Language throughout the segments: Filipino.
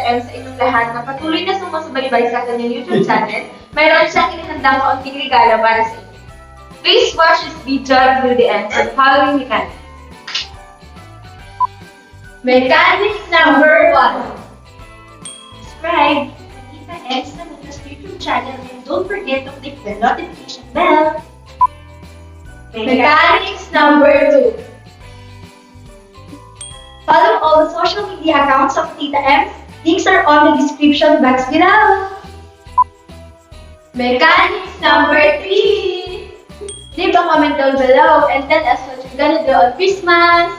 M sa inyong lahat na patuloy na sumusubaybay sa kanyang YouTube channel. Mayroon siyang inihandang kaunting regalo para sa inyo. Please watch this video until the end for following mechanics. Mechanics number 1. Subscribe to Tita M's YouTube channel and don't forget to click the notification bell. Mechanics number 2. Follow all the social media accounts of Tita M. Links are on the description box below. Mechanics number 3. Leave a comment down below and tell us what you're gonna do on Christmas.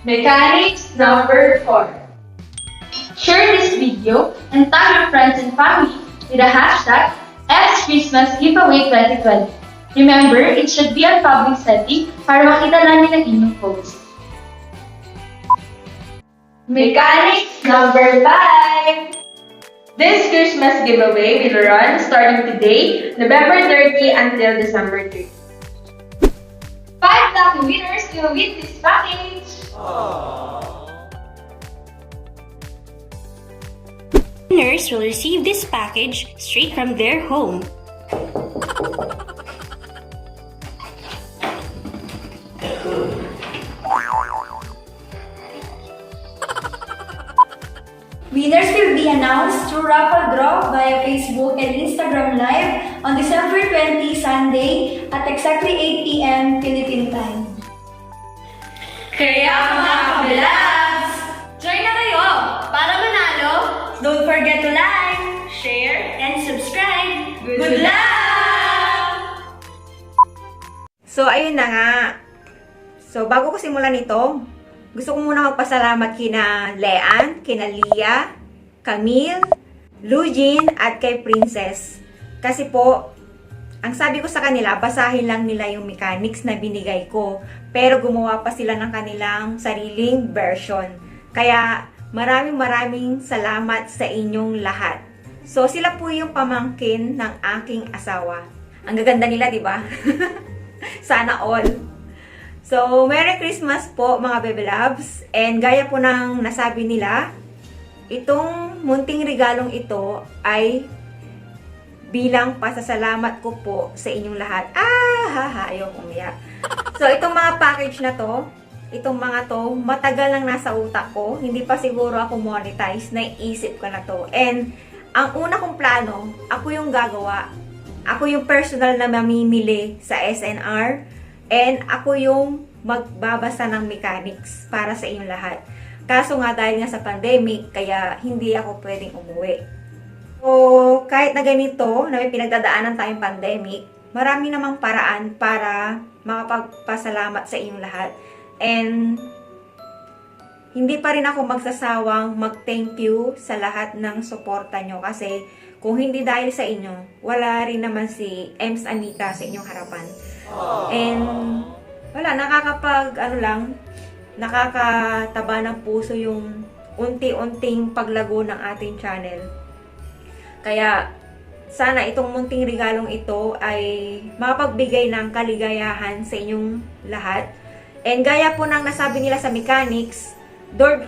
Mechanics number 4. Share this video and tag your friends and family with the hashtag #XChristmasGiveaway2020. Remember, it should be on public setting para makita namin ang inyong post. Mechanics number 5. This Christmas giveaway will run starting today, November 30 until December 3. 5 lucky winners will win this package. Winners will receive this package straight from their home. Winners will be announced through raffle draw via Facebook and Instagram Live on December 20, Sunday at exactly 8 p.m. Philippine time. Kaya mga kabilabs, join na kayo para manalo. Don't forget to like, Share. and subscribe. Good luck! So, ayun na nga. So, bago ko simulan ito, gusto ko muna magpasalamat kina Leanne, kina Lia, Camille, Lujin, at kay Princess. Kasi po, ang sabi ko sa kanila, basahin lang nila yung mechanics na binigay ko. Pero gumawa pa sila ng kanilang sariling version. Kaya, maraming salamat sa inyong lahat. So, sila po yung pamangkin ng aking asawa. Ang gaganda nila, di ba? Sana all. So, Merry Christmas po mga Bebe Loves. And gaya po ng nasabi nila, itong munting regalong ito ay bilang pasasalamat ko po sa inyong lahat. Ayaw umiyak. So, itong mga package na to, itong mga to, matagal nang nasa utak ko. Hindi pa siguro ako monetize, naiisip ko na to. And, ang una kong plano, ako yung gagawa. Ako yung personal na mamimili sa SNR. And ako yung magbabasa ng mechanics para sa inyong lahat. Kaso nga dahil nga sa pandemic, kaya hindi ako pwedeng umuwi. So, kahit na ganito, na may pinagdadaanan tayong pandemic, marami namang paraan para makapagpasalamat sa inyong lahat. And hindi pa rin ako magsasawang mag-thank you sa lahat ng suporta nyo kasi kung hindi dahil sa inyo, wala rin naman si Ems Anika sa inyong harapan. And wala, nakakataba ng puso yung unti-unting paglago ng ating channel. Kaya sana itong munting regalong ito ay makapagbigay ng kaligayahan sa inyong lahat. And gaya po ng nasabi nila sa mechanics, door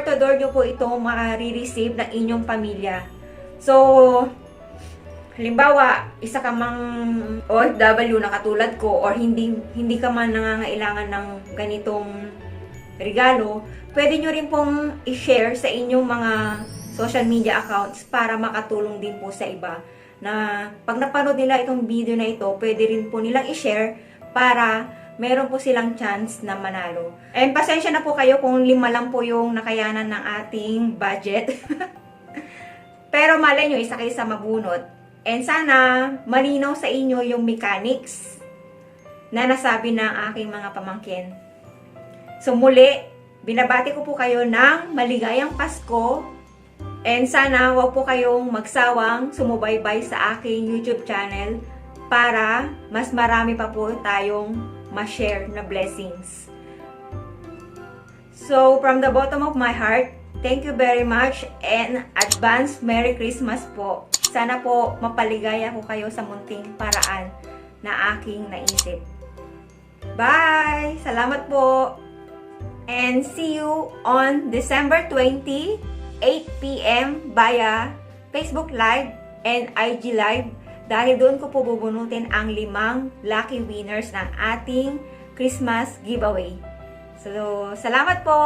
to door nyo po ito makare-receive ng inyong pamilya. So, halimbawa, isa ka mang OFW na katulad ko or hindi ka man nangangailangan ng ganitong regalo, pwede nyo rin pong i-share sa inyong mga social media accounts para makatulong din po sa iba. Na pag napanood nila itong video na ito, pwede rin po nilang i-share para meron po silang chance na manalo. And pasensya na po kayo kung 5 lang po yung nakayanan ng ating budget. Pero malay nyo, isa kayo sa mabunot. And sana malinaw sa inyo yung mechanics na nasabi ng aking mga pamangkin. So muli, binabati ko po kayo ng maligayang Pasko. And sana wag po kayong magsawang sumubaybay sa aking YouTube channel para mas marami pa po tayong ma-share na blessings. So from the bottom of my heart, thank you very much and advance Merry Christmas po. Sana po mapaligaya ko kayo sa munting paraan na aking naisip. Bye! Salamat po! And see you on December 20 8 p.m. via Facebook Live and IG Live dahil doon ko po bubunutin ang 5 lucky winners ng ating Christmas giveaway. So, salamat po!